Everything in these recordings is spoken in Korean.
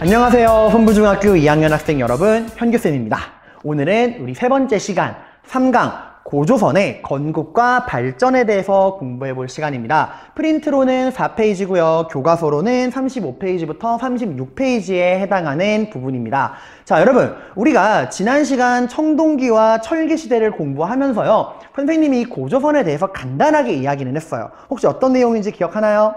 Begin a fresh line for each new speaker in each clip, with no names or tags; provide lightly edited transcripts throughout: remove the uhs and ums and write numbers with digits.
안녕하세요. 훈부중학교 2학년 학생 여러분, 현규쌤입니다. 오늘은 우리 세 번째 시간 3강 고조선의 건국과 발전에 대해서 공부해 볼 시간입니다. 프린트로는 4페이지고요. 교과서로는 35페이지부터 36페이지에 해당하는 부분입니다. 자, 여러분, 우리가 지난 시간 청동기와 철기 시대를 공부하면서요. 선생님이 고조선에 대해서 간단하게 이야기는 했어요. 혹시 어떤 내용인지 기억하나요?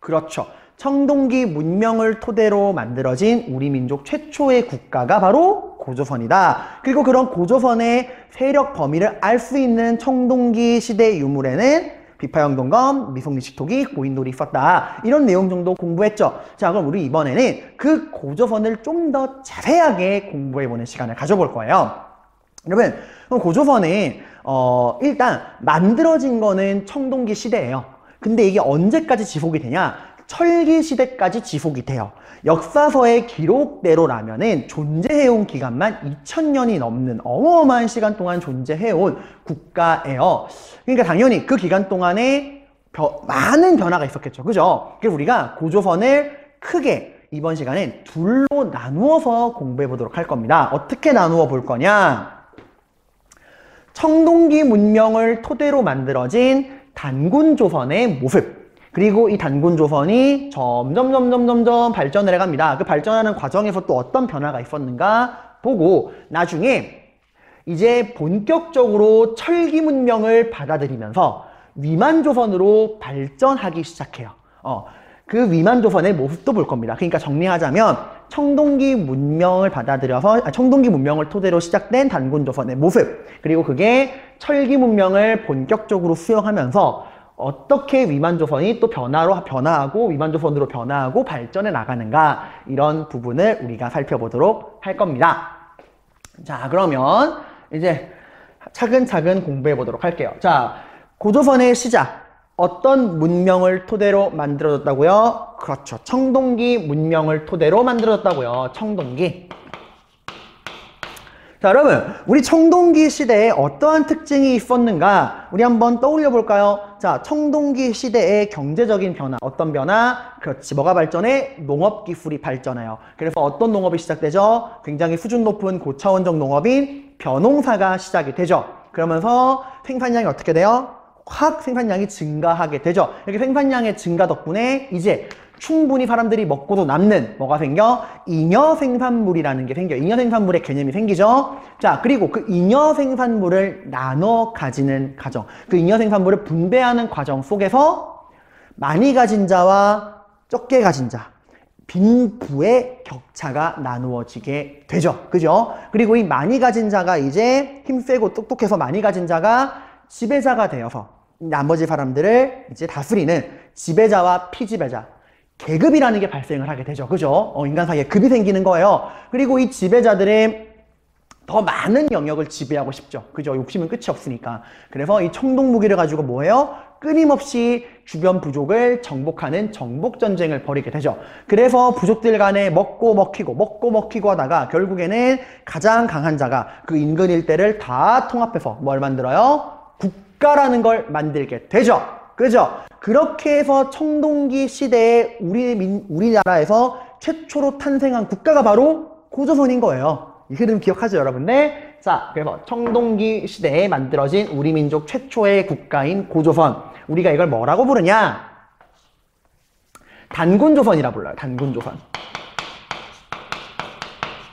그렇죠. 청동기 문명을 토대로 만들어진 우리 민족 최초의 국가가 바로 고조선이다. 그리고 그런 고조선의 세력 범위를 알 수 있는 청동기 시대 유물에는 비파형동검, 미송리식토기, 고인돌이 있었다. 이런 내용 정도 공부했죠. 자, 그럼 우리 이번에는 그 고조선을 좀 더 자세하게 공부해보는 시간을 가져볼 거예요. 여러분, 그럼 고조선은 일단 만들어진 거는 청동기 시대예요. 근데 이게 언제까지 지속이 되냐? 철기 시대까지 지속이 돼요. 역사서의 기록대로라면은 존재해온 기간만 2000년이 넘는 어마어마한 시간 동안 존재해온 국가예요. 그러니까 당연히 그 기간 동안에 많은 변화가 있었겠죠. 그죠? 그래서 우리가 고조선을 크게 이번 시간엔 둘로 나누어서 공부해 보도록 할 겁니다. 어떻게 나누어 볼 거냐? 청동기 문명을 토대로 만들어진 단군조선의 모습, 그리고 이 단군조선이 점점 발전을 해갑니다. 그 발전하는 과정에서 또 어떤 변화가 있었는가 보고 나중에 이제 본격적으로 철기 문명을 받아들이면서 위만조선으로 발전하기 시작해요. 그 위만조선의 모습도 볼 겁니다. 그러니까 정리하자면 청동기 문명을 받아들여서 청동기 문명을 토대로 시작된 단군조선의 모습, 그리고 그게 철기 문명을 본격적으로 수용하면서 어떻게 위만조선이 또 변화하고 위만조선으로 변화하고 발전해 나가는가, 이런 부분을 우리가 살펴보도록 할 겁니다. 자, 그러면 이제 차근차근 공부해 보도록 할게요. 자, 고조선의 시작, 어떤 문명을 토대로 만들어졌다고요? 그렇죠, 청동기 문명을 토대로 만들어졌다고요. 청동기. 자, 여러분, 우리 청동기 시대에 어떠한 특징이 있었는가 우리 한번 떠올려 볼까요? 자, 청동기 시대의 경제적인 변화, 어떤 변화? 그렇지, 뭐가 발전해? 농업기술이 발전해요. 그래서 어떤 농업이 시작되죠? 굉장히 수준 높은 고차원적 농업인 벼농사가 시작이 되죠. 그러면서 생산량이 어떻게 돼요? 확 생산량이 증가하게 되죠. 이렇게 생산량의 증가 덕분에 이제 충분히 사람들이 먹고도 남는 뭐가 생겨? 잉여 생산물이라는 게 생겨. 잉여 생산물의 개념이 생기죠. 자, 그리고 그 잉여 생산물을 나눠 가지는 과정, 그 잉여 생산물을 분배하는 과정 속에서 많이 가진 자와 적게 가진 자, 빈부의 격차가 나누어지게 되죠. 그죠? 그리고 이 많이 가진 자가 이제 힘세고 똑똑해서 많이 가진 자가 지배자가 되어서 나머지 사람들을 이제 다스리는 지배자와 피지배자, 계급이라는 게 발생을 하게 되죠. 그죠? 인간 사이에 급이 생기는 거예요. 그리고 이 지배자들의 더 많은 영역을 지배하고 싶죠. 그죠? 욕심은 끝이 없으니까. 그래서 이 청동무기를 가지고 뭐예요? 끊임없이 주변 부족을 정복하는 정복전쟁을 벌이게 되죠. 그래서 부족들 간에 먹고 먹히고 하다가 결국에는 가장 강한 자가 그 인근 일대를 다 통합해서 뭘 만들어요? 국가라는 걸 만들게 되죠. 그죠? 그렇게 해서 청동기 시대에 우리나라에서 최초로 탄생한 국가가 바로 고조선인 거예요. 이 흐름 기억하죠, 여러분들? 자, 그래서 청동기 시대에 만들어진 우리 민족 최초의 국가인 고조선. 우리가 이걸 뭐라고 부르냐? 단군조선이라 불러요. 단군조선.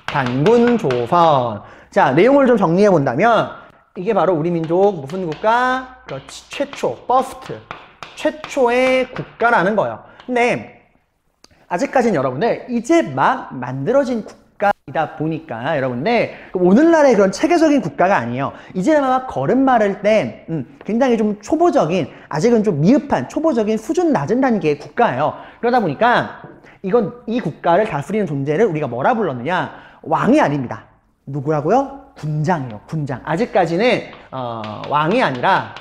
단군조선. 자, 내용을 좀 정리해 본다면 이게 바로 우리 민족 무슨 국가? 그렇지, 최초, 퍼스트. 최초의 국가라는 거예요. 근데 아직까지는 여러분들 이제 막 만들어진 국가이다 보니까 여러분들 오늘날의 그런 체계적인 국가가 아니에요. 이제 막 걸음마를 땐 굉장히 좀 초보적인, 아직은 좀 미흡한 초보적인 수준 낮은 단계의 국가예요. 그러다 보니까 이 국가를 다스리는 존재를 우리가 뭐라 불렀느냐? 왕이 아닙니다. 누구라고요? 군장이에요. 군장. 아직까지는 왕이 아니라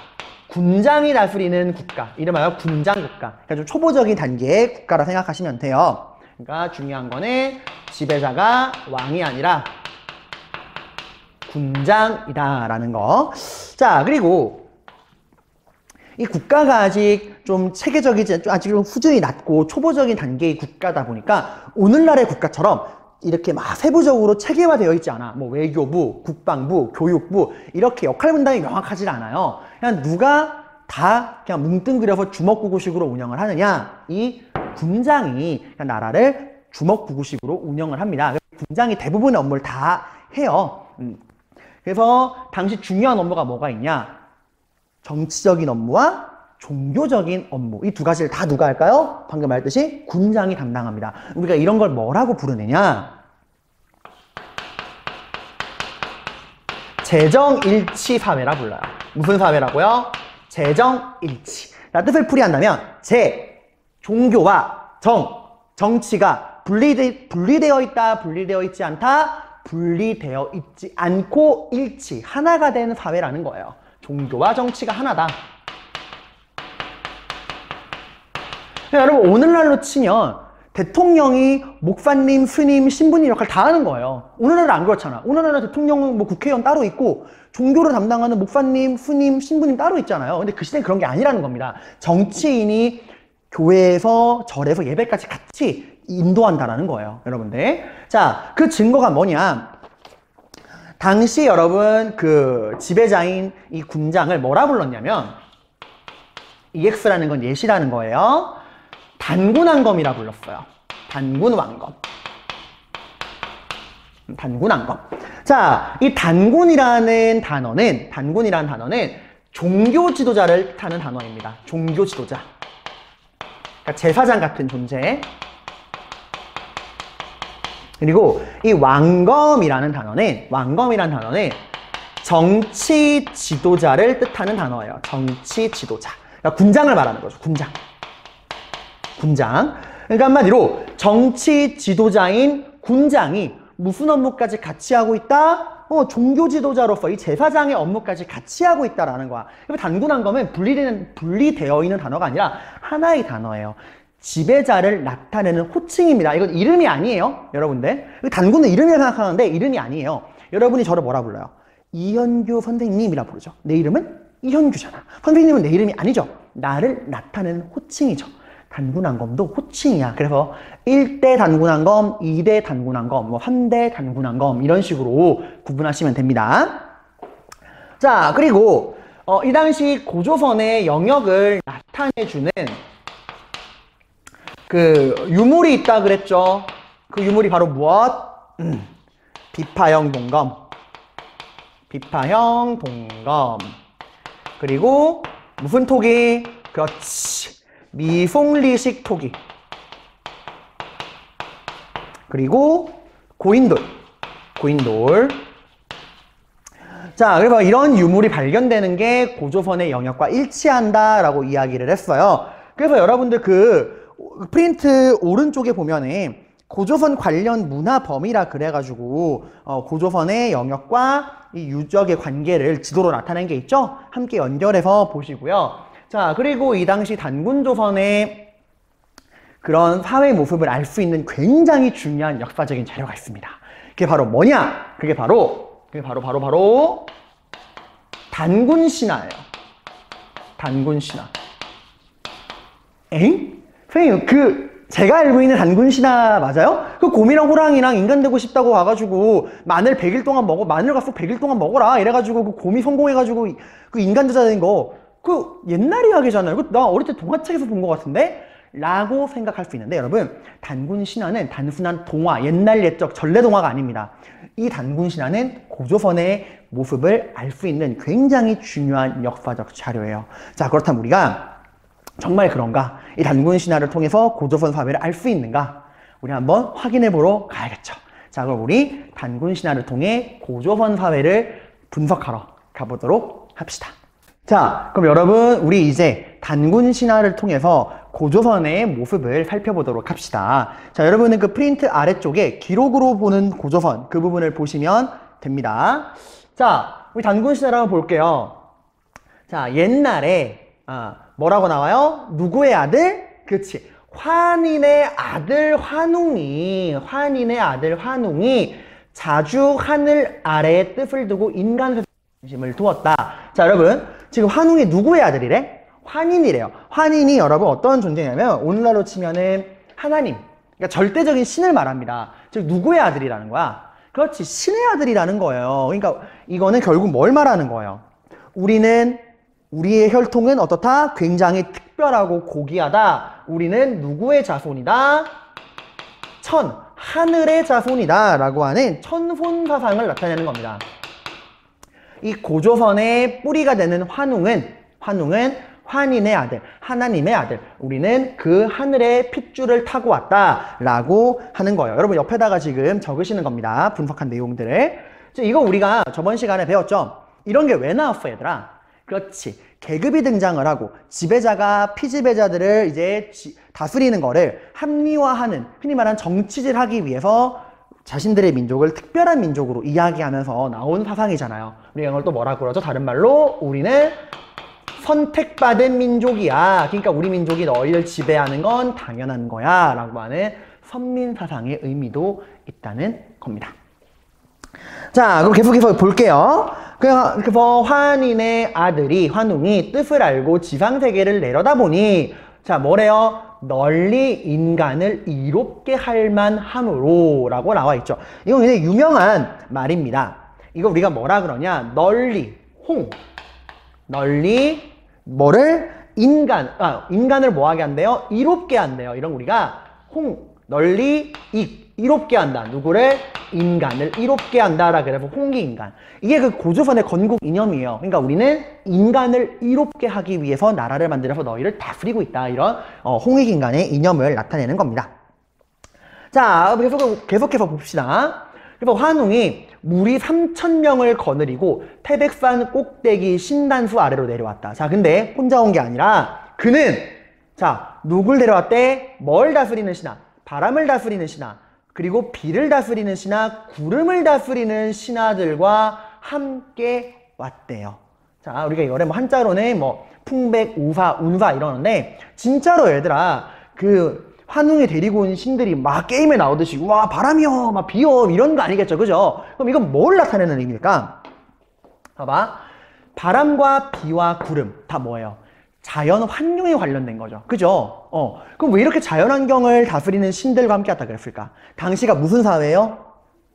군장이 다스리는 국가, 이름하여 군장국가. 그러니까 좀 초보적인 단계의 국가라 생각하시면 돼요. 그러니까 중요한 거는 지배자가 왕이 아니라 군장이다라는 거. 자, 그리고 이 국가가 아직 좀 체계적이지, 아직 좀 수준이 낮고 초보적인 단계의 국가다 보니까 오늘날의 국가처럼 이렇게 막 세부적으로 체계화되어 있지 않아. 뭐 외교부, 국방부, 교육부 이렇게 역할 분담이 명확하지 않아요. 그냥 누가 다 그냥 뭉뚱그려서 주먹구구식으로 운영을 하느냐? 이 군장이 그냥 나라를 주먹구구식으로 운영을 합니다. 군장이 대부분의 업무를 다 해요. 그래서 당시 중요한 업무가 뭐가 있냐? 정치적인 업무와 종교적인 업무. 이 두 가지를 다 누가 할까요? 방금 말했듯이 군장이 담당합니다. 우리가 이런 걸 뭐라고 부르느냐? 재정일치 사회라 불러요. 무슨 사회라고요? 재정일치. 자, 뜻을 풀이한다면 종교와 정치가 분리되어 있다, 분리되어 있지 않다, 분리되어 있지 않고 일치, 하나가 된 사회라는 거예요. 종교와 정치가 하나다. 여러분, 오늘날로 치면 대통령이 목사님, 스님, 신부님 역할 다 하는 거예요. 오늘날은 안 그렇잖아. 오늘날은 대통령은 뭐 국회의원 따로 있고 종교를 담당하는 목사님, 스님, 신부님 따로 있잖아요. 근데 그 시대는 그런 게 아니라는 겁니다. 정치인이 교회에서 절에서 예배까지 같이 인도한다라는 거예요, 여러분들. 자, 그 증거가 뭐냐? 당시 여러분 그 지배자인 이 군장을 뭐라 불렀냐면 EX라는 건 예시라는 거예요. 단군왕검이라 불렀어요. 단군왕검. 단군왕검. 자, 이 단군이라는 단어는 종교 지도자를 뜻하는 단어입니다. 종교 지도자. 그러니까 제사장 같은 존재. 그리고 이 왕검이라는 단어는 정치 지도자를 뜻하는 단어예요. 정치 지도자. 그러니까 군장을 말하는 거죠. 군장. 그러니까 한마디로 정치 지도자인 군장이 무슨 업무까지 같이 하고 있다? 종교 지도자로서 이 제사장의 업무까지 같이 하고 있다라는 거야. 단군왕검은 분리되어 있는 단어가 아니라 하나의 단어예요. 지배자를 나타내는 호칭입니다. 이건 이름이 아니에요, 여러분들. 단군은 이름이라 생각하는데 이름이 아니에요. 여러분이 저를 뭐라 불러요? 이현규 선생님이라 부르죠. 내 이름은 이현규잖아. 선생님은 내 이름이 아니죠. 나를 나타내는 호칭이죠. 단군왕검도 호칭이야. 그래서 1대 단군왕검, 2대 단군왕검, 뭐 3대 단군왕검 이런 식으로 구분하시면 됩니다. 자, 그리고 이 당시 고조선의 영역을 나타내주는 그 유물이 있다 그랬죠. 그 유물이 바로 무엇? 비파형 동검. 비파형 동검. 그리고 무슨 토기? 그렇지. 미송리식 토기. 그리고 고인돌. 자, 그래서 이런 유물이 발견되는 게 고조선의 영역과 일치한다라고 이야기를 했어요. 그래서 여러분들 그 프린트 오른쪽에 보면은 고조선 관련 문화 범위라 그래가지고 고조선의 영역과 이 유적의 관계를 지도로 나타낸 게 있죠? 함께 연결해서 보시고요. 자, 그리고 이 당시 단군조선의 그런 사회 모습을 알 수 있는 굉장히 중요한 역사적인 자료가 있습니다. 그게 바로 뭐냐? 그게 바로 단군신화예요. 단군신화. 엥? 선생님, 제가 알고 있는 단군신화 맞아요? 그 곰이랑 호랑이랑 인간 되고 싶다고 와가지고 마늘 100일 동안 마늘 가서 100일 동안 먹어라 이래가지고 그 곰이 성공해가지고 그 인간 되자 된 거 옛날 이야기잖아요. 나 어릴 때 동화책에서 본 것 같은데? 라고 생각할 수 있는데 여러분, 단군신화는 단순한 동화, 옛날 옛적 전래동화가 아닙니다. 이 단군신화는 고조선의 모습을 알 수 있는 굉장히 중요한 역사적 자료예요. 자, 그렇다면 우리가 정말 그런가? 이 단군신화를 통해서 고조선 사회를 알 수 있는가? 우리 한번 확인해 보러 가야겠죠. 자, 그럼 우리 단군신화를 통해 고조선 사회를 분석하러 가보도록 합시다. 자, 그럼 여러분, 우리 이제 단군신화를 통해서 고조선의 모습을 살펴보도록 합시다. 자, 여러분은 그 프린트 아래쪽에 기록으로 보는 고조선 그 부분을 보시면 됩니다. 자, 우리 단군신화를 한번 볼게요. 자, 옛날에 뭐라고 나와요? 누구의 아들? 그렇지. 환인의 아들 환웅이 자주 하늘 아래에 뜻을 두고 인간 세상에 관심을 두었다. 자, 여러분, 지금 환웅이 누구의 아들이래? 환인이래요. 환인이 여러분 어떤 존재냐면 오늘날로 치면은 하나님, 그러니까 절대적인 신을 말합니다. 즉 누구의 아들이라는 거야? 그렇지, 신의 아들이라는 거예요. 그러니까 이거는 결국 뭘 말하는 거예요? 우리의 혈통은 어떻다? 굉장히 특별하고 고귀하다. 우리는 누구의 자손이다? 하늘의 자손이다 라고 하는 천손 사상을 나타내는 겁니다. 이 고조선의 뿌리가 되는 환웅은 환인의 아들, 하나님의 아들. 우리는 그 하늘의 핏줄을 타고 왔다 라고 하는 거예요. 여러분 옆에다가 지금 적으시는 겁니다. 분석한 내용들을. 이거 우리가 저번 시간에 배웠죠? 이런 게 왜 나왔어 얘들아? 그렇지, 계급이 등장을 하고 지배자가 피지배자들을 이제 다스리는 거를 합리화하는, 흔히 말하는 정치질하기 위해서 자신들의 민족을 특별한 민족으로 이야기하면서 나온 사상이잖아요. 우리가 이걸 또 뭐라고 그러죠? 다른 말로 우리는 선택받은 민족이야. 그러니까 우리 민족이 너희를 지배하는 건 당연한 거야 라고 하는 선민사상의 의미도 있다는 겁니다. 자, 그럼 계속해서 볼게요. 그래서 환인의 아들이, 환웅이 뜻을 알고 지상세계를 내려다보니, 자, 뭐래요? 널리 인간을 이롭게 할 만함으로 라고 나와 있죠. 이건 굉장히 유명한 말입니다. 이거 우리가 뭐라 그러냐? 널리, 널리 뭐를? 인간을 뭐하게 한대요? 이롭게 한대요. 이런 우리가 널리 이롭게 한다. 누구를? 인간을 이롭게 한다라 그래서 홍익인간. 이게 그 고조선의 건국 이념이에요. 그러니까 우리는 인간을 이롭게 하기 위해서 나라를 만들어서 너희를 다스리고 있다. 이런 홍익인간의 이념을 나타내는 겁니다. 자, 계속해서 봅시다. 그래서 환웅이 무리 3,000명을 거느리고 태백산 꼭대기 신단수 아래로 내려왔다. 자, 근데 혼자 온 게 아니라 그는, 자, 누굴 데려왔대? 뭘 다스리는 신하? 바람을 다스리는 신하, 그리고 비를 다스리는 신하, 구름을 다스리는 신하들과 함께 왔대요. 자, 우리가 이거를 뭐 한자로는 뭐 풍백, 우사, 운사 이러는데, 진짜로 얘들아, 그 환웅이 데리고 온 신들이 막 게임에 나오듯이 와 바람이요, 막 비요 이런 거 아니겠죠, 그죠? 그럼 이건 뭘 나타내는 의미일까? 봐봐, 바람과 비와 구름 다 뭐예요? 자연 환경에 관련된 거죠. 그죠? 그럼 왜 이렇게 자연 환경을 다스리는 신들과 함께 왔다 그랬을까? 당시가 무슨 사회예요?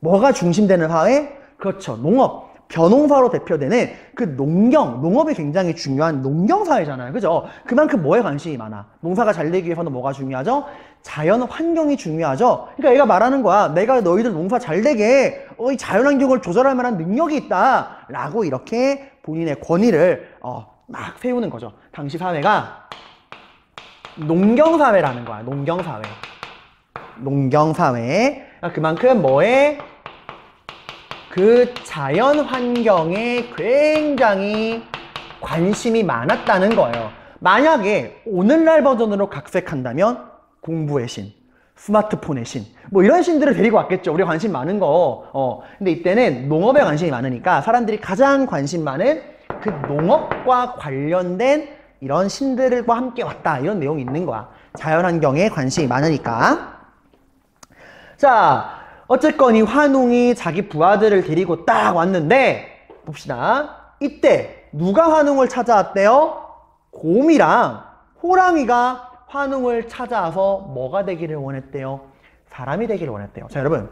뭐가 중심되는 사회? 그렇죠. 농업. 벼농사로 대표되는 그 농업이 굉장히 중요한 농경사회잖아요. 그죠? 그만큼 뭐에 관심이 많아? 농사가 잘 되기 위해서는 뭐가 중요하죠? 자연 환경이 중요하죠? 그러니까 얘가 말하는 거야. 내가 너희들 농사 잘 되게 이 자연 환경을 조절할 만한 능력이 있다. 라고 이렇게 본인의 권위를 막 세우는 거죠. 당시 사회가 농경사회라는 거야. 농경사회. 그러니까 그만큼 뭐에? 그 자연 환경에 굉장히 관심이 많았다는 거예요. 만약에 오늘날 버전으로 각색한다면 공부의 신, 스마트폰의 신, 뭐 이런 신들을 데리고 왔겠죠. 우리가 관심 많은 거. 근데 이때는 농업에 관심이 많으니까 사람들이 가장 관심 많은 그 농업과 관련된 이런 신들과 함께 왔다. 이런 내용이 있는 거야. 자연 환경에 관심이 많으니까. 자, 어쨌건 이 환웅이 자기 부하들을 데리고 딱 왔는데, 봅시다. 이때 누가 환웅을 찾아왔대요? 곰이랑 호랑이가 환웅을 찾아와서 뭐가 되기를 원했대요? 사람이 되기를 원했대요. 자, 여러분,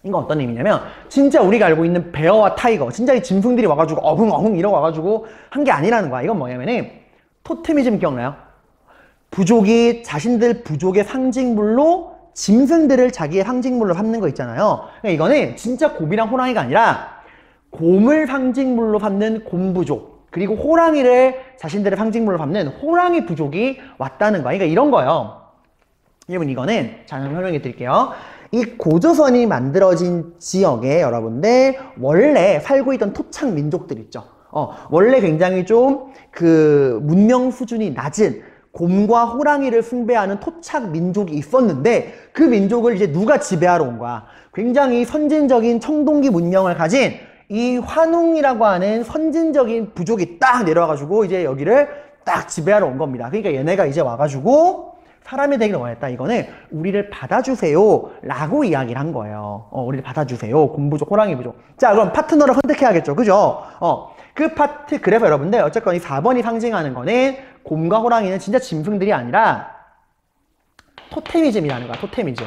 이건 어떤 의미냐면 진짜 우리가 알고 있는 베어와 타이거, 진짜 이 짐승들이 와가지고 어흥어흥 이러고 와가지고 한 게 아니라는 거야. 이건 뭐냐면은 토테미즘 기억나요? 부족이 자신들 부족의 상징물로 짐승들을 자기의 상징물로 삼는 거 있잖아요. 그러니까 이거는 진짜 곰이랑 호랑이가 아니라 곰을 상징물로 삼는 곰부족, 그리고 호랑이를 자신들의 상징물로 삼는 호랑이 부족이 왔다는 거야. 그러니까 이런 거예요. 여러분, 이거는 자, 설명해 드릴게요. 이 고조선이 만들어진 지역에 여러분들 원래 살고 있던 토착 민족들 있죠. 원래 굉장히 좀 그 문명 수준이 낮은 곰과 호랑이를 숭배하는 토착 민족이 있었는데 그 민족을 이제 누가 지배하러 온 거야? 굉장히 선진적인 청동기 문명을 가진 이 환웅이라고 하는 선진적인 부족이 딱 내려와가지고 이제 여기를 딱 지배하러 온 겁니다. 그러니까 얘네가 이제 와가지고 사람이 되기를 원했다. 이거는 우리를 받아주세요 라고 이야기를 한 거예요. 우리를 받아주세요. 곰부족, 호랑이 부족. 자, 그럼 파트너를 선택해야겠죠. 그죠? 그 파트, 그래서 여러분들 어쨌건 이 4번이 상징하는 거는 곰과 호랑이는 진짜 짐승들이 아니라 토테미즘이라는 거야. 토테미즘.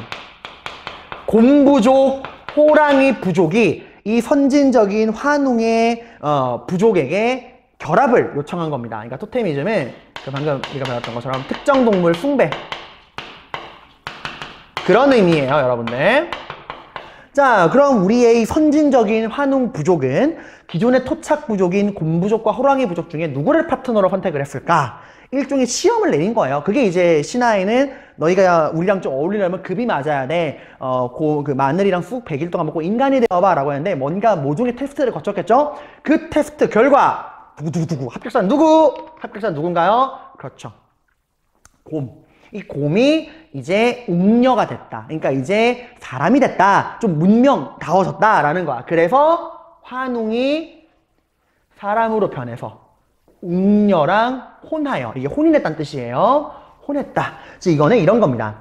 곰 부족, 호랑이 부족이 이 선진적인 환웅의 부족에게 결합을 요청한 겁니다. 그러니까 토테미즘은 방금 우리가 배웠던 것처럼 특정 동물 숭배, 그런 의미예요, 여러분들. 자, 그럼 우리의 선진적인 환웅 부족은 기존의 토착 부족인 곰 부족과 호랑이 부족 중에 누구를 파트너로 선택을 했을까? 일종의 시험을 내린 거예요. 그게 이제 신화에는 너희가 우리랑 좀 어울리려면 급이 맞아야 돼. 그 마늘이랑 쑥 100일 동안 먹고 인간이 되어봐 라고 했는데 뭔가 모종의 테스트를 거쳤겠죠? 그 테스트 결과 누구 합격자는 누구? 합격자는 누군가요? 그렇죠. 곰. 이 곰이 이제 웅녀가 됐다. 그러니까 이제 사람이 됐다. 좀 문명다워졌다라는 거야. 그래서 환웅이 사람으로 변해서 웅녀랑 혼하여, 이게 혼인했다는 뜻이에요. 혼했다. 즉 이거는 이런 겁니다.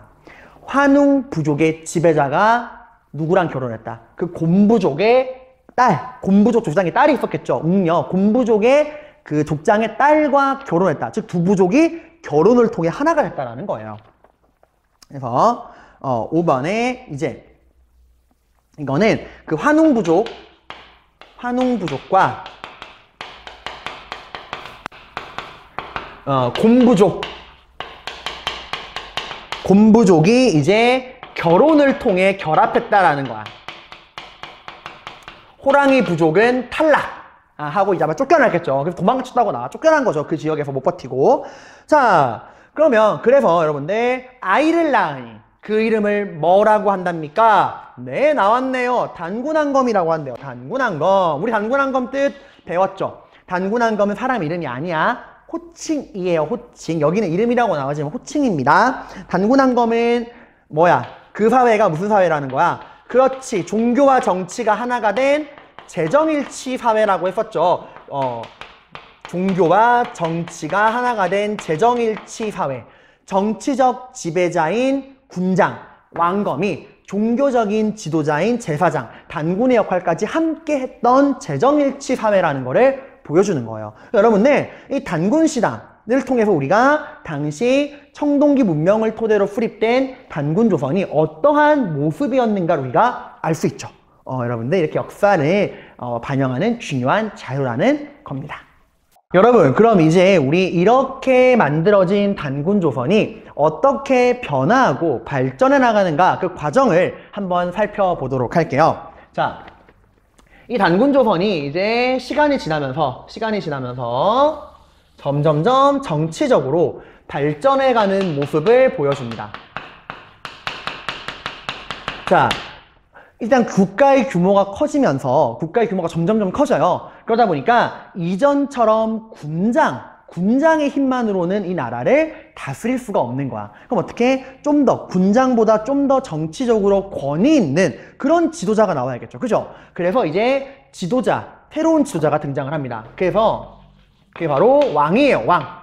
환웅 부족의 지배자가 누구랑 결혼했다. 그 곰부족의 딸, 곰부족 족장의 딸이 있었겠죠. 웅녀, 곰부족의 그 족장의 딸과 결혼했다. 즉 두 부족이 결혼을 통해 하나가 됐다라는 거예요. 그래서 5번에 이제 이거는 그 환웅부족과 곰부족이 이제 결혼을 통해 결합했다라는 거야. 호랑이 부족은 탈락 하고 이제 아마 쫓겨났겠죠. 그래서 도망쳤다고 나와 쫓겨난 거죠. 그 지역에서 못 버티고. 자, 그러면 그래서 여러분들 아이를 낳으니 그 이름을 뭐라고 한답니까? 네, 나왔네요. 단군한검이라고 한대요. 단군한검. 우리 단군한검 뜻 배웠죠? 단군한검은 사람 이름이 아니야. 호칭이에요. 호칭. 여기는 이름이라고 나오지만 호칭입니다. 단군한검은 뭐야? 그 사회가 무슨 사회라는 거야? 그렇지. 종교와 정치가 하나가 된 재정일치 사회라고 했었죠. 종교와 정치가 하나가 된 재정일치 사회. 정치적 지배자인 군장, 왕검이 종교적인 지도자인 제사장, 단군의 역할까지 함께 했던 재정일치 사회라는 거를 보여주는 거예요. 여러분들, 이 단군시당을 통해서 우리가 당시 청동기 문명을 토대로 수립된 단군조선이 어떠한 모습이었는가를 우리가 알 수 있죠. 여러분들 이렇게 역사를 반영하는 중요한 자료라는 겁니다. 여러분, 그럼 이제 우리 이렇게 만들어진 단군조선이 어떻게 변화하고 발전해 나가는가 그 과정을 한번 살펴보도록 할게요. 자, 이 단군조선이 이제 시간이 지나면서 점점점 정치적으로 발전해가는 모습을 보여줍니다. 자, 일단 국가의 규모가 커지면서 국가의 규모가 점점점 커져요. 그러다 보니까 이전처럼 군장의 힘만으로는 이 나라를 다스릴 수가 없는 거야. 그럼 어떻게 좀 더 군장보다 좀 더 정치적으로 권위 있는 그런 지도자가 나와야겠죠. 그죠? 그래서 이제 새로운 지도자가 등장을 합니다. 그래서 그게 바로 왕이에요. 왕.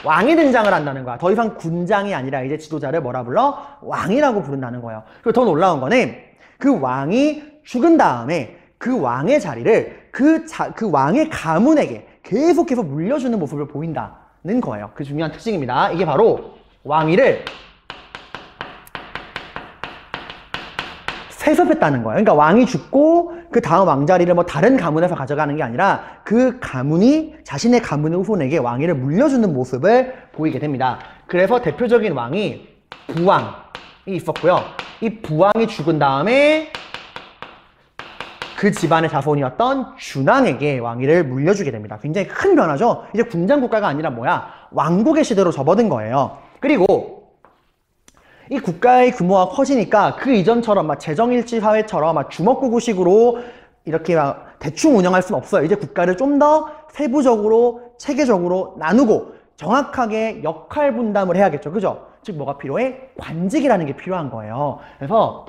왕이 등장을 한다는 거야. 더 이상 군장이 아니라 이제 지도자를 뭐라 불러? 왕이라고 부른다는 거예요. 그리고 더 놀라운 거는 그 왕이 죽은 다음에 그 왕의 자리를 그 왕의 가문에게 계속해서 물려주는 모습을 보인다는 거예요. 그 중요한 특징입니다. 이게 바로 왕위를 세습했다는 거예요. 그러니까 왕이 죽고 그 다음 왕자리를 뭐 다른 가문에서 가져가는 게 아니라 그 가문이 자신의 가문의 후손에게 왕위를 물려주는 모습을 보이게 됩니다. 그래서 대표적인 왕이 부왕이 있었고요. 이 부왕이 죽은 다음에 그 집안의 자손이었던 준왕에게 왕위를 물려주게 됩니다. 굉장히 큰 변화죠. 이제 군장국가가 아니라 뭐야? 왕국의 시대로 접어든 거예요. 그리고 이 국가의 규모가 커지니까 그 이전처럼 막 재정일치 사회처럼 막 주먹구구식으로 이렇게 막 대충 운영할 수는 없어요. 이제 국가를 좀 더 세부적으로 체계적으로 나누고 정확하게 역할 분담을 해야겠죠. 그죠? 즉 뭐가 필요해? 관직이라는 게 필요한 거예요. 그래서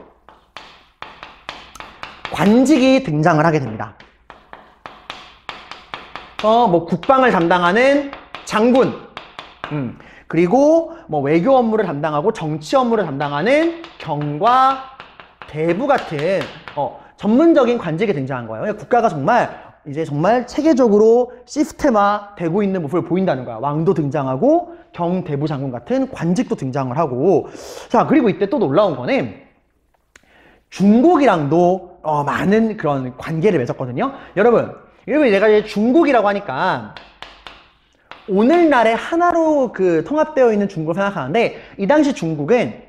관직이 등장을 하게 됩니다. 뭐 국방을 담당하는 장군, 그리고 뭐 외교 업무를 담당하고 정치 업무를 담당하는 경과, 대부 같은 전문적인 관직이 등장한 거예요. 국가가 정말 이제 정말 체계적으로 시스템화 되고 있는 모습을 보인다는 거야. 왕도 등장하고 경대부 장군 같은 관직도 등장을 하고. 자, 그리고 이때 또 놀라운 거는 중국이랑도 많은 그런 관계를 맺었거든요. 여러분 내가 이제 중국이라고 하니까 오늘날의 하나로 통합되어 있는 중국을 생각하는데 이 당시 중국은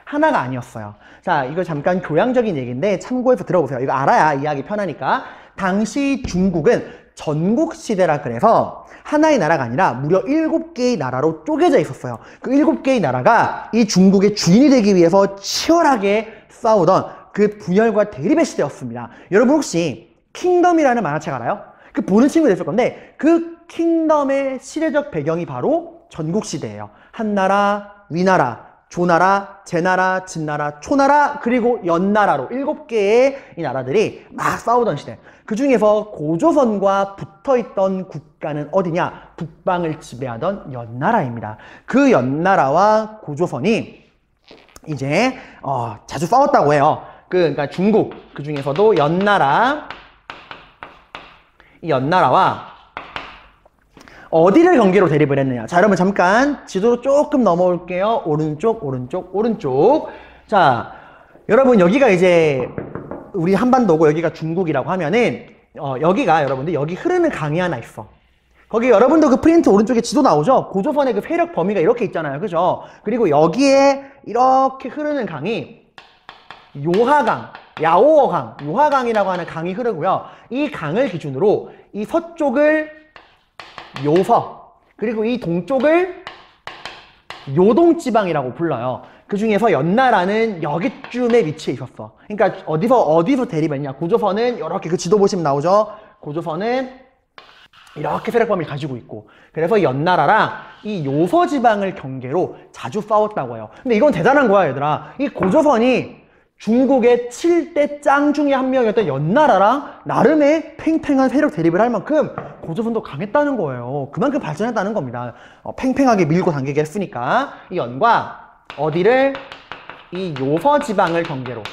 하나가 아니었어요. 자, 이거 잠깐 교양적인 얘기인데 참고해서 들어보세요. 이거 알아야 이해하기 편하니까. 당시 중국은 전국시대라 그래서 하나의 나라가 아니라 무려 7개의 나라로 쪼개져 있었어요. 그 7개의 나라가 이 중국의 주인이 되기 위해서 치열하게 싸우던 그 분열과 대립의 시대였습니다. 여러분 혹시 킹덤이라는 만화책 알아요? 그 보는 친구들 있을 건데 그 킹덤의 시대적 배경이 바로 전국시대예요. 한나라, 위나라, 조나라, 제나라, 진나라, 초나라, 그리고 연나라로 7개의 이 나라들이 막 싸우던 시대. 그 중에서 고조선과 붙어있던 국가는 어디냐? 북방을 지배하던 연나라입니다. 그 연나라와 고조선이 이제 자주 싸웠다고 해요. 그러니까 중국, 그 중에서도 이 연나라와 어디를 경계로 대립을 했느냐. 자, 여러분 잠깐 지도로 조금 넘어올게요. 오른쪽, 오른쪽, 오른쪽. 자, 여러분 여기가 이제 우리 한반도고 여기가 중국이라고 하면은 여기가 여러분들 여기 흐르는 강이 하나 있어. 거기 여러분도 그 프린트 오른쪽에 지도 나오죠? 고조선의 그 세력 범위가 이렇게 있잖아요. 그죠? 그리고 여기에 이렇게 흐르는 강이 요하강, 야오어강, 요하강이라고 하는 강이 흐르고요. 이 강을 기준으로 이 서쪽을 요서, 그리고 이 동쪽을 요동지방이라고 불러요. 그 중에서 연나라는 여기쯤에 위치해 있었어. 그러니까 어디서 대립했냐. 고조선은 이렇게 그 지도 보시면 나오죠. 고조선은 이렇게 세력 범위를 가지고 있고, 그래서 연나라랑 이 요서 지방을 경계로 자주 싸웠다고 해요. 근데 이건 대단한 거야, 얘들아. 이 고조선이 중국의 7대 짱 중에 한 명이었던 연나라랑 나름의 팽팽한 세력 대립을 할 만큼 고조선도 강했다는 거예요. 그만큼 발전했다는 겁니다. 팽팽하게 밀고 당기게 했으니까. 이 연과 어디를? 이 요서 지방을 경계로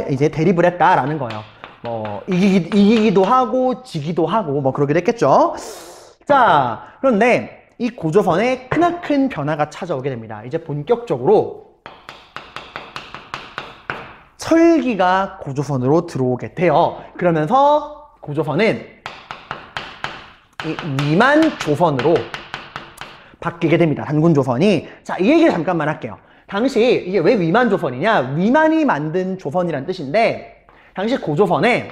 이제 대립을 했다라는 거예요. 뭐 이기기도 하고 지기도 하고 뭐 그러게 됐겠죠. 자, 그런데 이 고조선에 크나큰 변화가 찾아오게 됩니다. 이제 본격적으로 철기가 고조선으로 들어오게 돼요. 그러면서 고조선은 이 위만조선으로 바뀌게 됩니다. 단군조선이. 자, 이 얘기를 잠깐만 할게요. 당시 이게 왜 위만조선이냐? 위만이 만든 조선이란 뜻인데 당시 고조선에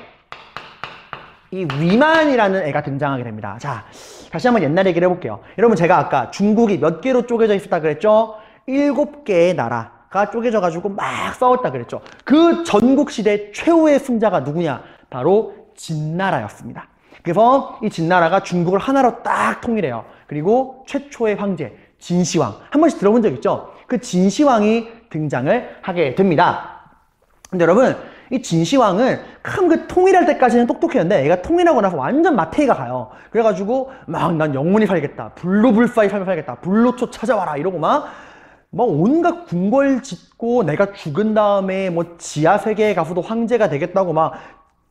이 위만이라는 애가 등장하게 됩니다. 자, 다시 한번 옛날 얘기를 해볼게요. 여러분 제가 아까 중국이 몇 개로 쪼개져 있었다 그랬죠? 7개의 나라가 쪼개져 가지고 막 싸웠다 그랬죠. 그 전국시대 최후의 승자가 누구냐? 바로 진나라였습니다. 그래서 이 진나라가 중국을 하나로 딱 통일해요. 그리고 최초의 황제 진시황, 한 번씩 들어본 적 있죠? 그 진시황이 등장을 하게 됩니다. 근데 여러분 이 진시황은 그 통일할 때까지는 똑똑했는데 얘가 통일하고 나서 완전 마태이가 가요. 그래가지고 막 난 영원히 살겠다, 불로불사의 삶을 살겠다, 불로초 찾아와라 이러고 막 온갖 궁궐 짓고 내가 죽은 다음에 뭐 지하세계에 가서도 황제가 되겠다고 막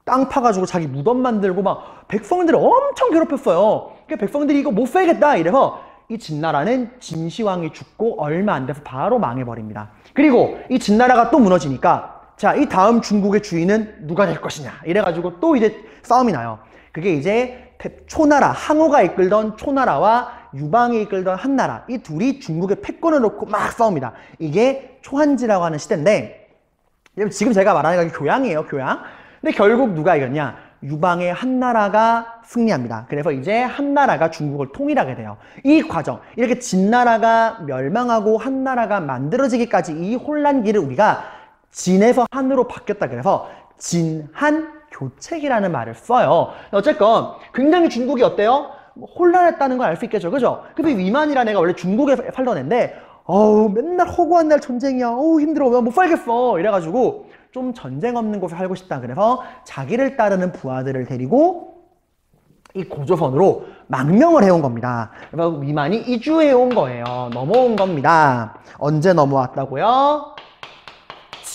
땅 파가지고 자기 무덤 만들고 막 백성들을 엄청 괴롭혔어요. 그러니까 백성들이 이거 못 살겠다 이래서 이 진나라는 진시황이 죽고 얼마 안 돼서 바로 망해버립니다. 그리고 이 진나라가 또 무너지니까 자, 이 다음 중국의 주인은 누가 될 것이냐 이래가지고 또 이제 싸움이 나요. 그게 이제 초나라, 항우가 이끌던 초나라와 유방이 이끌던 한나라, 이 둘이 중국의 패권을 놓고 막 싸웁니다. 이게 초한지라고 하는 시대인데 지금 제가 말하는 게 교양이에요, 교양. 근데 결국 누가 이겼냐? 유방의 한나라가 승리합니다. 그래서 이제 한나라가 중국을 통일하게 돼요. 이 과정, 이렇게 진나라가 멸망하고 한나라가 만들어지기까지 이 혼란기를 우리가 진에서 한으로 바뀌었다 그래서 진한 교책이라는 말을 써요. 어쨌건 굉장히 중국이 어때요? 혼란했다는 걸 알 수 있겠죠, 그죠? 근데 위만이라는 애가 원래 중국에 살던 애인데 맨날 허구한 날 전쟁이야, 힘들어, 못 살겠어 이래가지고 좀 전쟁 없는 곳에 살고 싶다 그래서 자기를 따르는 부하들을 데리고 이 고조선으로 망명을 해온 겁니다. 그래서 위만이 이주해 온 거예요. 넘어온 겁니다. 언제 넘어왔다고요?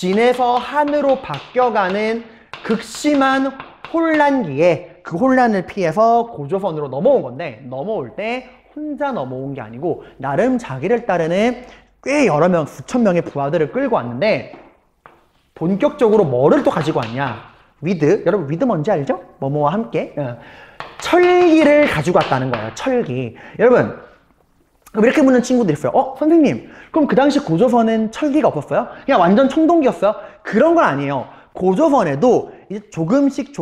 진에서 한으로 바뀌어가는 극심한 혼란기에 그 혼란을 피해서 고조선으로 넘어온 건데, 넘어올 때 혼자 넘어온 게 아니고 나름 자기를 따르는 꽤 여러 명, 수천 명의 부하들을 끌고 왔는데, 본격적으로 뭐를 또 가지고 왔냐? 위드. 여러분 위드 뭔지 알죠? 뭐뭐와 함께 철기를 가지고 왔다는 거예요. 철기. 여러분 이렇게 묻는 친구들이 있어요. 선생님, 그럼 그 당시 고조선은 철기가 없었어요? 그냥 완전 청동기였어요? 그런 건 아니에요. 고조선에도 이제 조금씩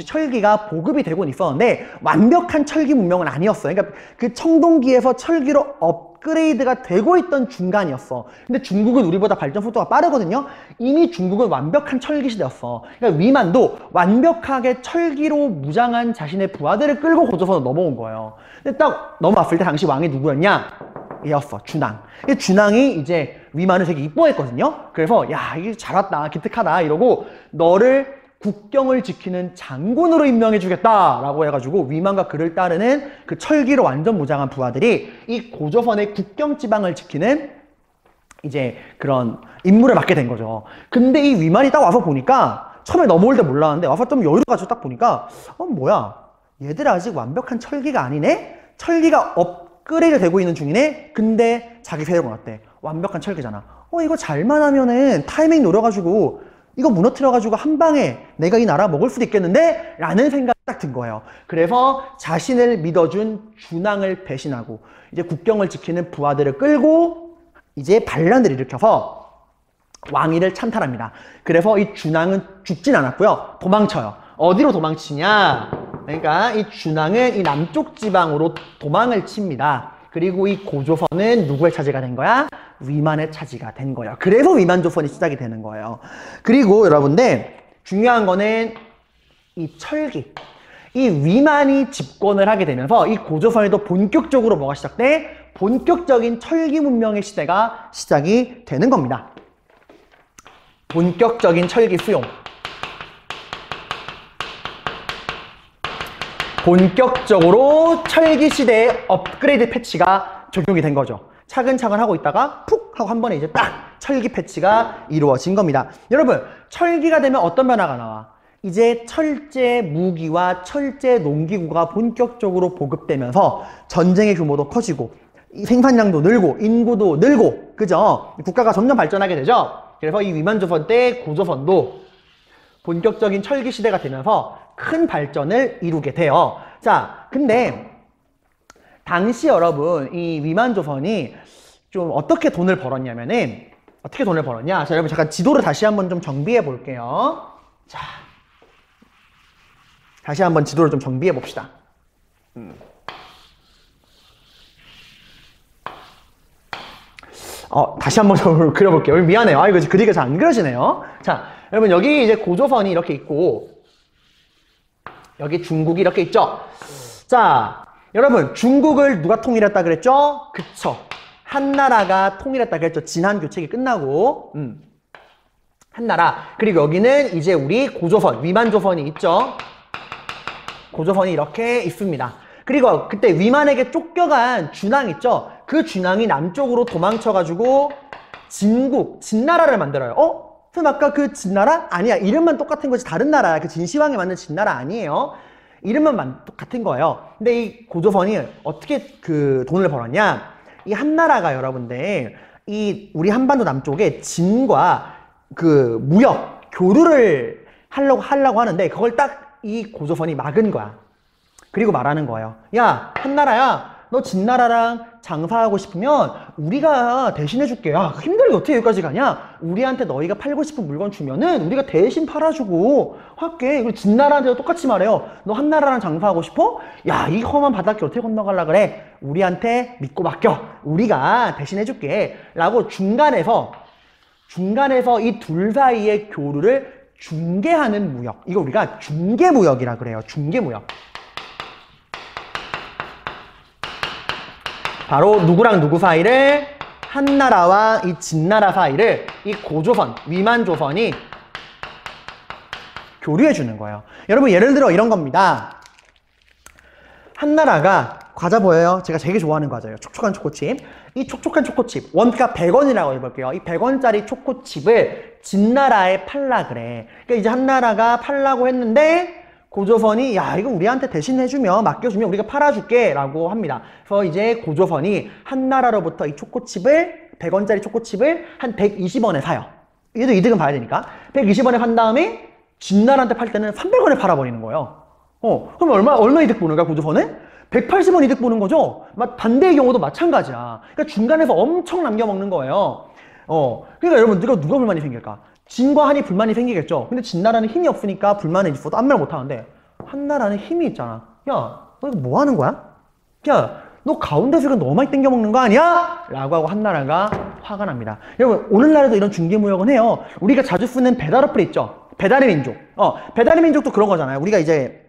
철기가 보급이 되곤 있었는데 완벽한 철기 문명은 아니었어요. 그러니까 그 청동기에서 철기로 업그레이드가 되고 있던 중간이었어. 근데 중국은 우리보다 발전 속도가 빠르거든요. 이미 중국은 완벽한 철기 시대였어. 그러니까 위만도 완벽하게 철기로 무장한 자신의 부하들을 끌고 고조선으로 넘어온 거예요. 근데 딱 넘어왔을 때 당시 왕이 누구였냐? 얘였어. 준왕. 준왕이 이제 위만을 되게 이뻐했거든요. 그래서 야, 이게 잘 왔다, 기특하다 이러고 너를 국경을 지키는 장군으로 임명해 주겠다라고 해가지고 위만과 그를 따르는 그 철기로 완전 무장한 부하들이 이 고조선의 국경 지방을 지키는 이제 그런 임무를 맡게 된 거죠. 근데 이 위만이 딱 와서 보니까 처음에 넘어올 때 몰랐는데 와서 좀 여유를 가지고 딱 보니까 뭐야, 얘들 아직 완벽한 철기가 아니네? 철기가 업그레이드 되고 있는 중이네? 근데 자기 세력은 어때? 완벽한 철기잖아. 이거 잘만 하면은 타이밍 노려가지고 이거 무너뜨려가지고 한 방에 내가 이 나라 먹을 수도 있겠는데? 라는 생각이 딱 든 거예요. 그래서 자신을 믿어준 준왕을 배신하고 이제 국경을 지키는 부하들을 끌고 이제 반란을 일으켜서 왕위를 찬탈합니다. 그래서 이 준왕은 죽진 않았고요. 도망쳐요. 어디로 도망치냐? 그러니까 이 준왕은 이 남쪽 지방으로 도망을 칩니다. 그리고 이 고조선은 누구의 차지가 된 거야? 위만의 차지가 된 거예요. 그래서 위만조선이 시작이 되는 거예요. 그리고 여러분들 중요한 거는 이 철기. 이 위만이 집권을 하게 되면서 이 고조선에도 본격적으로 뭐가 시작돼? 본격적인 철기 문명의 시대가 시작이 되는 겁니다. 본격적인 철기 수용. 본격적으로 철기 시대의 업그레이드 패치가 적용이 된 거죠. 차근차근 하고 있다가 푹 하고 한 번에 이제 딱 철기 패치가 이루어진 겁니다. 여러분, 철기가 되면 어떤 변화가 나와? 이제 철제 무기와 철제 농기구가 본격적으로 보급되면서 전쟁의 규모도 커지고 생산량도 늘고 인구도 늘고, 그죠? 국가가 점점 발전하게 되죠. 그래서 이 위만조선 때 고조선도 본격적인 철기 시대가 되면서 큰 발전을 이루게 돼요. 자, 근데 당시 여러분 이 위만조선이 좀 어떻게 돈을 벌었냐면은, 어떻게 돈을 벌었냐? 자, 여러분 잠깐 지도를 다시 한번 좀 정비해 볼게요. 자, 다시 한번 지도를 좀 정비해 봅시다. 다시 한번 좀 그려볼게요. 미안해요. 이거 그리기가 잘 안 그려지네요. 자, 여러분 여기 이제 고조선이 이렇게 있고 여기 중국이 이렇게 있죠. 자, 여러분 중국을 누가 통일했다 그랬죠? 그쵸. 한나라가 통일했다 그랬죠. 진한교책이 끝나고 한나라. 그리고 여기는 이제 우리 고조선, 위만조선이 있죠. 고조선이 이렇게 있습니다. 그리고 그때 위만에게 쫓겨간 준왕 있죠. 그 준왕이 남쪽으로 도망쳐가지고 진국, 진나라를 만들어요. 그럼 아까 그 진나라? 아니야. 이름만 똑같은 거지 다른 나라야. 그 진시황이 만든 진나라 아니에요. 이름만 똑같은 거예요. 근데 이 고조선이 어떻게 그 돈을 벌었냐? 이 한나라가 여러분들 이 우리 한반도 남쪽에 진과 그 무역 교류를 하려고 하는데 그걸 딱 이 고조선이 막은 거야. 그리고 말하는 거예요. 야, 한나라야, 너 진나라랑 장사하고 싶으면 우리가 대신해 줄게. 야, 힘들게 어떻게 여기까지 가냐? 우리한테 너희가 팔고 싶은 물건 주면은 우리가 대신 팔아주고 할게. 그리고 진나라한테도 똑같이 말해요. 너 한나라랑 장사하고 싶어? 야, 이 험한 바닷길 어떻게 건너가려 그래? 우리한테 믿고 맡겨. 우리가 대신해 줄게. 라고 중간에서 이 둘 사이의 교류를 중개하는 무역. 이거 우리가 중개무역이라 그래요. 중개무역. 바로 누구랑 누구 사이를? 한나라와 이 진나라 사이를 이 고조선, 위만조선이 교류해 주는 거예요. 여러분 예를 들어 이런 겁니다. 한나라가 과자 보여요? 제가 되게 좋아하는 과자예요. 촉촉한 초코칩. 이 촉촉한 초코칩 원가 100원이라고 해볼게요. 이 100원짜리 초코칩을 진나라에 팔라 그래. 그러니까 이제 한나라가 팔라고 했는데 고조선이 야 이거 우리한테 대신 해주면 맡겨주면 우리가 팔아줄게 라고 합니다. 그래서 이제 고조선이 한나라로부터 이 초코칩을 100원짜리 초코칩을 한 120원에 사요. 얘도 이득은 봐야 되니까 120원에 판 다음에 진나라한테 팔 때는 300원에 팔아버리는 거예요. 그럼 얼마 이득 보는 거야 고조선은? 180원 이득 보는 거죠? 반대의 경우도 마찬가지야. 그러니까 중간에서 엄청 남겨먹는 거예요. 그러니까 여러분 누가 불만이 생길까? 진과 한이 불만이 생기겠죠. 근데 진나라는 힘이 없으니까 불만은 있어도 아무 말 못하는데 한나라는 힘이 있잖아. 야, 너 이거 뭐 하는 거야? 야, 너 가운데서 이거 너무 많이 땡겨먹는 거 아니야? 라고 하고 한나라가 화가 납니다. 여러분 오늘날에도 이런 중개무역은 해요. 우리가 자주 쓰는 배달 어플 있죠? 배달의 민족. 배달의 민족도 그런 거잖아요. 우리가 이제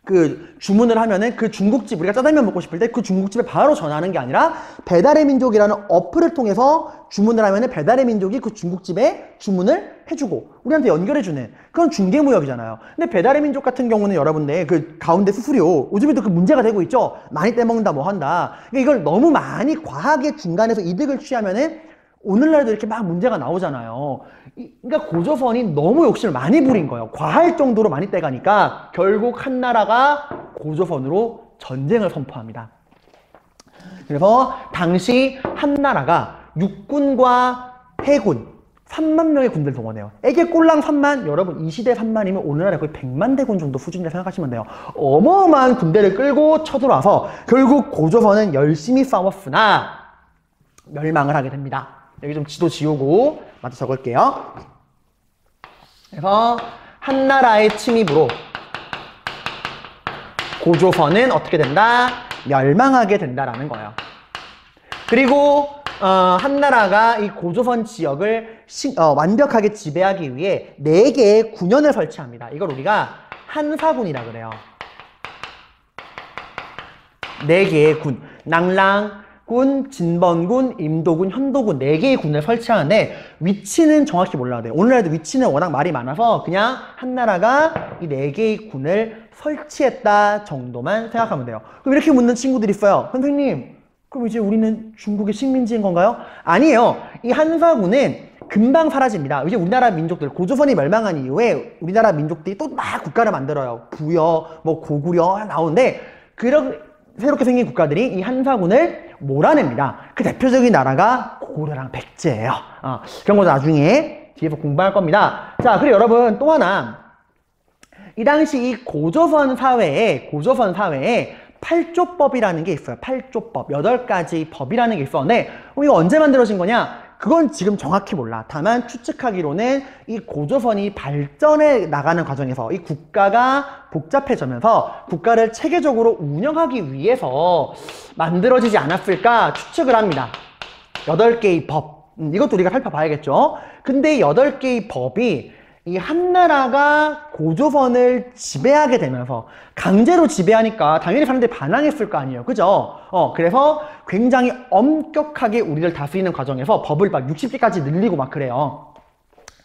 그 주문을 하면은 그 중국집 우리가 짜장면 먹고 싶을 때 그 중국집에 바로 전화하는 게 아니라 배달의 민족이라는 어플을 통해서 주문을 하면은 배달의 민족이 그 중국집에 주문을 해주고 우리한테 연결해주는 그런 중개무역이잖아요. 근데 배달의 민족 같은 경우는 여러분들 그 가운데 수수료 요즘에도 그 문제가 되고 있죠. 많이 떼먹는다 뭐 한다. 그러니까 이걸 너무 많이 과하게 중간에서 이득을 취하면은 오늘날도 이렇게 막 문제가 나오잖아요. 그러니까 고조선이 너무 욕심을 많이 부린 거예요. 과할 정도로 많이 떼가니까 결국 한나라가 고조선으로 전쟁을 선포합니다. 그래서 당시 한나라가 육군과 해군 3만 명의 군대를 동원해요. 애게 꼴랑 3만, 여러분 이 시대 3만이면 오늘날에 거의 100만 대군 정도 수준이라 생각하시면 돼요. 어마어마한 군대를 끌고 쳐들어와서 결국 고조선은 열심히 싸웠으나 멸망을 하게 됩니다. 여기 좀 지도 지우고 마저 적을게요. 그래서 한나라의 침입으로 고조선은 어떻게 된다? 멸망하게 된다라는 거예요. 그리고 한나라가 이 고조선 지역을 완벽하게 지배하기 위해 4개의 군현을 설치합니다. 이걸 우리가 한사군이라 그래요. 4개의 군. 낭랑군, 진번군, 임도군, 현도군 4개의 군을 설치하는데 위치는 정확히 몰라야 돼요. 오늘날도 위치는 워낙 말이 많아서 그냥 한나라가 이 4개의 군을 설치했다 정도만 생각하면 돼요. 그럼 이렇게 묻는 친구들이 있어요. 선생님, 그럼 이제 우리는 중국의 식민지인 건가요? 아니에요. 이 한사군은 금방 사라집니다. 이제 우리나라 민족들, 고조선이 멸망한 이후에 우리나라 민족들이 또 막 국가를 만들어요. 부여, 뭐 고구려 나오는데 그런 새롭게 생긴 국가들이 이 한사군을 몰아냅니다. 그 대표적인 나라가 고구려랑 백제예요. 그런 거 나중에 뒤에서 공부할 겁니다. 자, 그리고 여러분 또 하나 이 당시 이 고조선 사회에 팔조법이라는 게 있어요. 팔조법. 8가지 법이라는 게 있었는데 이거 언제 만들어진 거냐? 그건 지금 정확히 몰라. 다만 추측하기로는 이 고조선이 발전해 나가는 과정에서 이 국가가 복잡해지면서 국가를 체계적으로 운영하기 위해서 만들어지지 않았을까 추측을 합니다. 8개의 법. 이것도 우리가 살펴봐야겠죠. 근데 8개의 법이 이 한나라가 고조선을 지배하게 되면서 강제로 지배하니까 당연히 사람들이 반항했을 거 아니에요. 그죠? 그래서 굉장히 엄격하게 우리를 다스리는 과정에서 법을 막 60개까지 늘리고 막 그래요.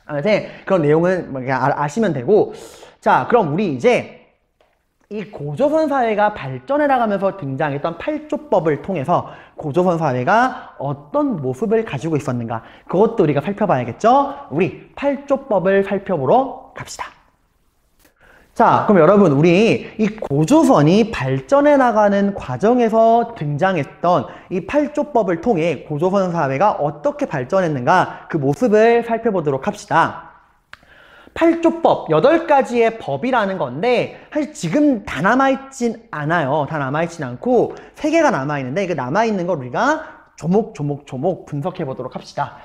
아무튼 그런 내용은 뭐 그냥 아시면 되고. 자, 그럼 우리 이제 이 고조선 사회가 발전해 나가면서 등장했던 팔조법을 통해서 고조선 사회가 어떤 모습을 가지고 있었는가 그것도 우리가 살펴봐야겠죠? 우리 팔조법을 살펴보러 갑시다. 자, 그럼 여러분 우리 이 고조선이 발전해 나가는 과정에서 등장했던 이 팔조법을 통해 고조선 사회가 어떻게 발전했는가 그 모습을 살펴보도록 합시다. 팔조법, 8가지의 법이라는 건데 사실 지금 다 남아있진 않아요. 다 남아있진 않고 3개가 남아있는데 이거 남아있는 걸 우리가 조목조목 분석해 보도록 합시다.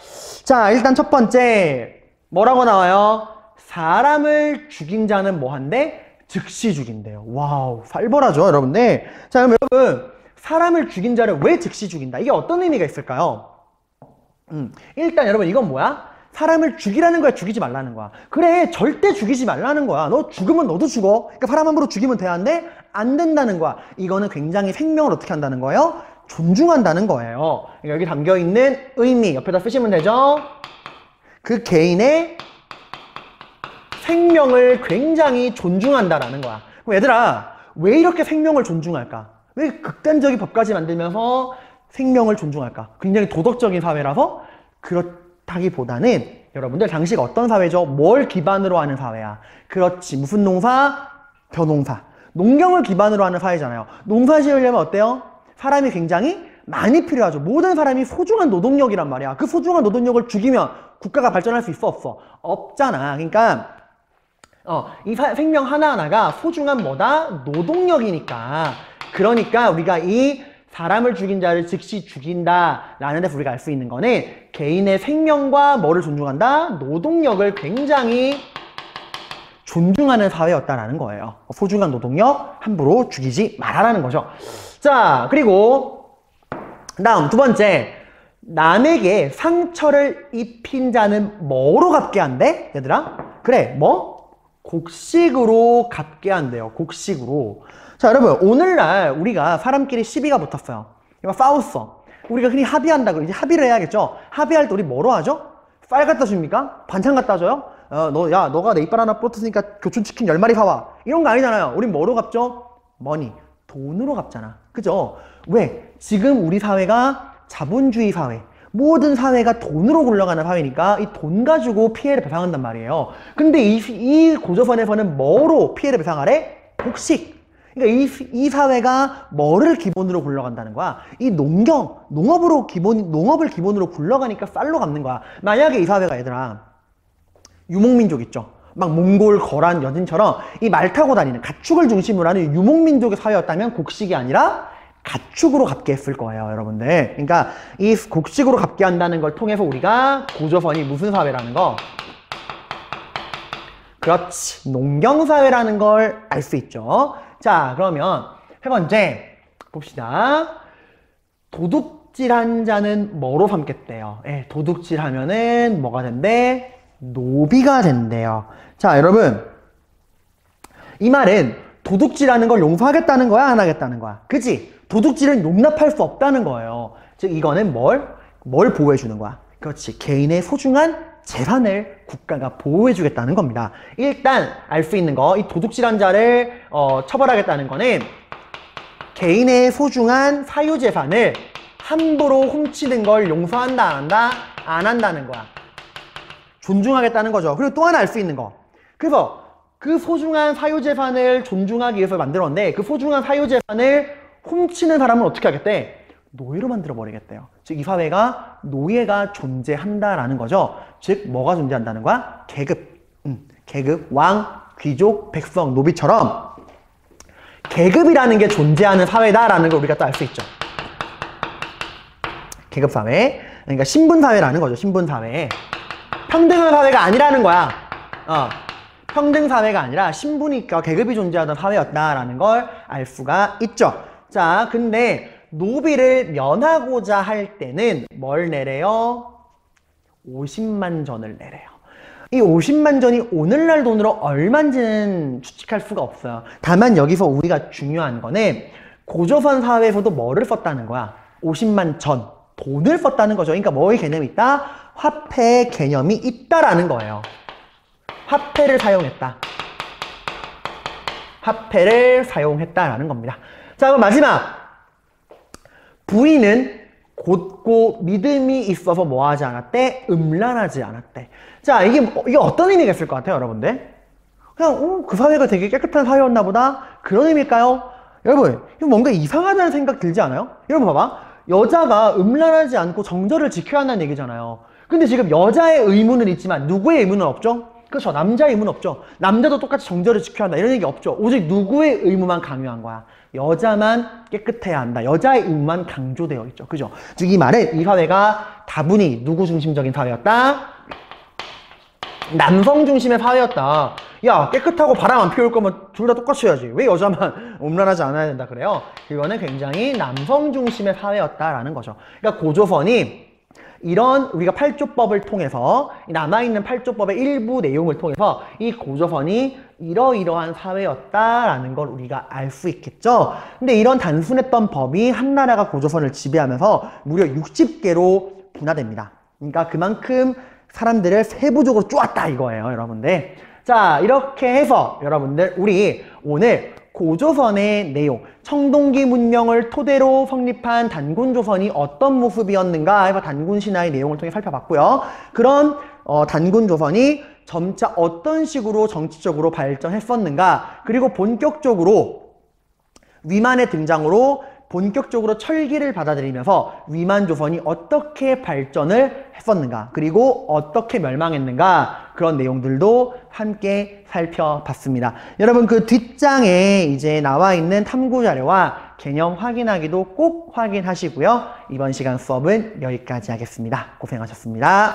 자, 일단 첫 번째 뭐라고 나와요? 사람을 죽인 자는 뭐한데? 즉시 죽인대요. 와우, 살벌하죠 여러분들. 자, 그럼 여러분 사람을 죽인 자를 왜 즉시 죽인다? 이게 어떤 의미가 있을까요? 일단 여러분 이건 뭐야? 사람을 죽이라는 거야, 죽이지 말라는 거야. 그래, 절대 죽이지 말라는 거야. 너 죽으면 너도 죽어. 그러니까 사람 함부로 죽이면 되는데 안 된다는 거야. 이거는 굉장히 생명을 어떻게 한다는 거예요? 존중한다는 거예요. 그러니까 여기 담겨있는 의미 옆에다 쓰시면 되죠. 그 개인의 생명을 굉장히 존중한다라는 거야. 그럼 얘들아, 왜 이렇게 생명을 존중할까? 왜 극단적인 법까지 만들면서 생명을 존중할까? 굉장히 도덕적인 사회라서 그렇다기보다는 여러분들 당시가 어떤 사회죠? 뭘 기반으로 하는 사회야? 그렇지. 무슨 농사? 벼농사. 농경을 기반으로 하는 사회잖아요. 농사 지으려면 어때요? 사람이 굉장히 많이 필요하죠. 모든 사람이 소중한 노동력이란 말이야. 그 소중한 노동력을 죽이면 국가가 발전할 수 있어? 없어? 없잖아. 그러니까 이 생명 하나하나가 소중한 뭐다? 노동력이니까. 그러니까 우리가 이 사람을 죽인 자를 즉시 죽인다 라는 데서 우리가 알 수 있는 거는 개인의 생명과 뭐를 존중한다? 노동력을 굉장히 존중하는 사회였다라는 거예요. 소중한 노동력 함부로 죽이지 말아라는 거죠. 자, 그리고 다음 두 번째, 남에게 상처를 입힌 자는 뭐로 갚게 한대? 얘들아? 그래, 뭐? 곡식으로 갚게 한대요. 곡식으로. 자, 여러분, 오늘날 우리가 사람끼리 시비가 붙었어요. 싸웠어. 우리가 흔히 합의한다 그러지. 합의를 해야겠죠. 합의할 때 우리 뭐로 하죠? 쌀 갖다 줍니까? 반찬 갖다 줘요? 너가 내 이빨 하나 부러뜨으니까 교촌치킨 10마리 사와. 이런 거 아니잖아요. 우린 뭐로 갚죠? 머니. 돈으로 갚잖아. 그죠? 왜? 지금 우리 사회가 자본주의 사회. 모든 사회가 돈으로 굴러가는 사회니까 이 돈 가지고 피해를 배상한단 말이에요. 근데 이 고조선에서는 뭐로 피해를 배상하래? 곡식. 그러니까 이 사회가 뭐를 기본으로 굴러간다는 거야? 이 농업을 기본으로 굴러가니까 쌀로 갚는 거야. 만약에 이 사회가 얘들아, 유목민족 있죠? 막 몽골, 거란, 여진처럼 이 말 타고 다니는 가축을 중심으로 하는 유목민족의 사회였다면 곡식이 아니라 가축으로 갚게 했을 거예요, 여러분들. 그러니까 이 곡식으로 갚게 한다는 걸 통해서 우리가 고조선이 무슨 사회라는 거? 그렇지, 농경사회라는 걸 알 수 있죠. 자, 그러면 세 번째 봅시다. 도둑질한 자는 뭐로 삼겠대요? 도둑질하면은 뭐가 된대? 노비가 된대요. 자, 여러분, 이 말은 도둑질하는 걸 용서하겠다는 거야, 안 하겠다는 거야? 그치? 도둑질은 용납할 수 없다는 거예요. 즉 이거는 뭘 보호해 주는 거야? 그렇지, 개인의 소중한 재산을 국가가 보호해 주겠다는 겁니다. 일단 알 수 있는 거, 이 도둑질한 자를 처벌하겠다는 거는 개인의 소중한 사유재산을 함부로 훔치는 걸 용서한다, 안 한다? 안 한다는 거야. 존중하겠다는 거죠. 그리고 또 하나 알 수 있는 거, 그래서 그 소중한 사유재산을 존중하기 위해서 만들었는데 그 소중한 사유재산을 훔치는 사람은 어떻게 하겠대? 노예로 만들어버리겠대요. 즉 이 사회가 노예가 존재한다라는 거죠. 즉 뭐가 존재한다는 거야? 계급, 왕, 귀족, 백성, 노비처럼 계급이라는 게 존재하는 사회다라는 걸 우리가 또 알 수 있죠. 계급사회, 그러니까 신분사회라는 거죠. 신분사회. 평등한 사회가 아니라는 거야. 평등사회가 아니라 신분이니까 계급이 존재하던 사회였다라는 걸 알 수가 있죠. 자, 근데 노비를 면하고자 할 때는 뭘 내래요? 50만 전을 내래요. 이 50만 전이 오늘날 돈으로 얼마인지는 추측할 수가 없어요. 다만 여기서 우리가 중요한 거는 고조선 사회에서도 뭐를 썼다는 거야? 50만 전, 돈을 썼다는 거죠. 그러니까 뭐의 개념이 있다? 화폐의 개념이 있다라는 거예요. 화폐를 사용했다. 화폐를 사용했다라는 겁니다. 자, 그럼 마지막. 부인은 곧고 믿음이 있어서 뭐 하지 않았대? 음란하지 않았대. 자, 이게 어떤 의미가 있을 것 같아요, 여러분들? 그냥, 그 사회가 되게 깨끗한 사회였나 보다? 그런 의미일까요? 여러분, 이거 뭔가 이상하다는 생각 들지 않아요? 여러분 봐봐. 여자가 음란하지 않고 정절을 지켜야 한다는 얘기잖아요. 근데 지금 여자의 의무는 있지만 누구의 의무는 없죠? 그렇죠. 남자의 의무는 없죠. 남자도 똑같이 정절을 지켜야 한다. 이런 얘기 없죠. 오직 누구의 의무만 강요한 거야? 여자만 깨끗해야 한다. 여자의 의무만 강조되어 있죠. 그죠? 즉 이 말은 이 사회가 다분히 누구 중심적인 사회였다? 남성 중심의 사회였다. 야, 깨끗하고 바람 안 피울 거면 둘 다 똑같이 해야지. 왜 여자만 음란하지 않아야 된다 그래요? 이거는 굉장히 남성 중심의 사회였다라는 거죠. 그러니까 고조선이 이런 우리가 8조법을 통해서 남아있는 8조법의 일부 내용을 통해서 이 고조선이 이러이러한 사회였다라는 걸 우리가 알 수 있겠죠. 근데 이런 단순했던 법이 한나라가 고조선을 지배하면서 무려 60개로 분화됩니다. 그러니까 그만큼 사람들을 세부적으로 쪼았다 이거예요, 여러분들. 자, 이렇게 해서 여러분들 우리 오늘 고조선의 내용, 청동기 문명을 토대로 성립한 단군조선이 어떤 모습이었는가 해서 단군신화의 내용을 통해 살펴봤고요. 그런 단군조선이 점차 어떤 식으로 정치적으로 발전했었는가, 그리고 본격적으로 위만의 등장으로 본격적으로 철기를 받아들이면서 위만조선이 어떻게 발전을 했었는가, 그리고 어떻게 멸망했는가, 그런 내용들도 함께 살펴봤습니다. 여러분, 그 뒷장에 이제 나와 있는 탐구 자료와 개념 확인하기도 꼭 확인하시고요. 이번 시간 수업은 여기까지 하겠습니다. 고생하셨습니다.